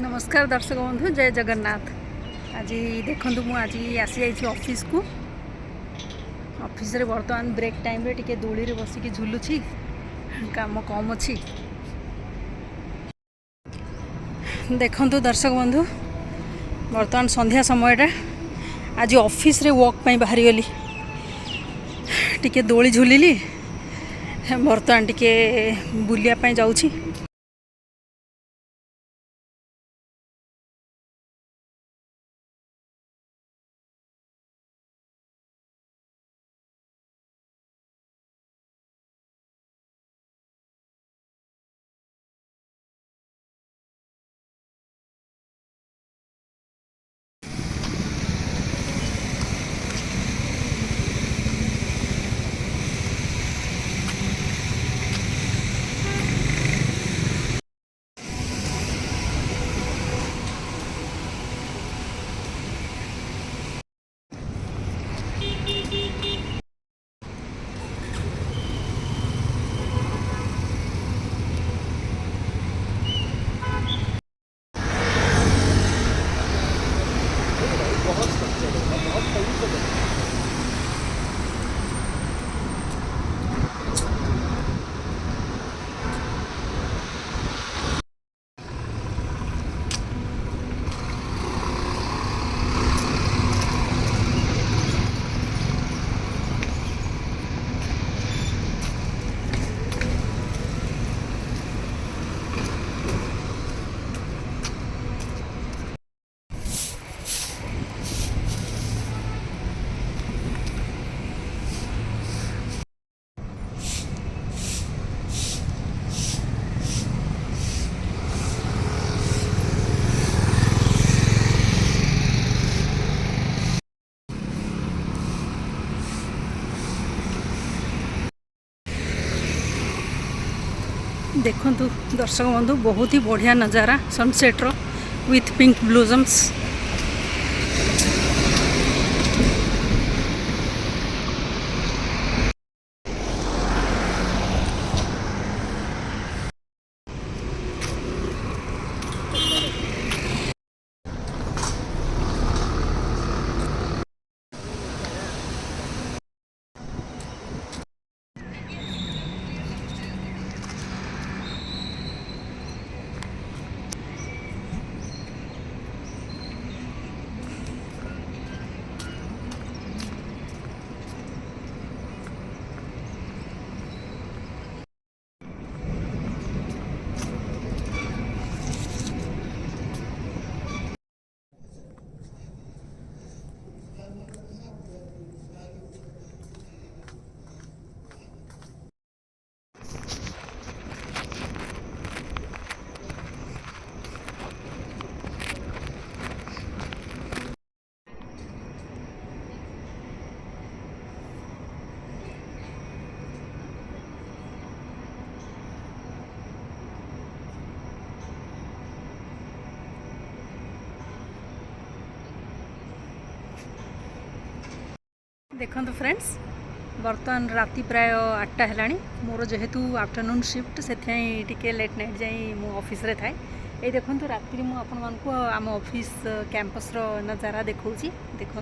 नमस्कार दर्शक बंधु जय जगन्नाथ। आज देखु मु आज आसी जाइए ऑफिस को। ऑफिस रे बर्तमान ब्रेक टाइम रे टिके दूली रे बसिकी झुलुची, काम कम अच्छी। देखु दर्शक बंधु बर्तमान संध्या समयटा आज ऑफिस रे वॉक पाई बाहरी गली, टिके दोली झुलिली, बर्तमान टिके बुलिया पाई जाउची। देखु दर्शक बंधु बहुत ही बढ़िया नज़ारा सनसेट रो विथ पिंक ब्लूजम्स। देखो फ्रेंड्स बर्तमान राति प्राय 8टा है। मोर जेहेतु आफ्टरनून शिफ्ट से टिके लेट नाइट जाई मो ऑफिस रे थाए। ये देखो राति मु आपण मानकु आम ऑफिस कैंपस रो नज़ारा देखौची। देखो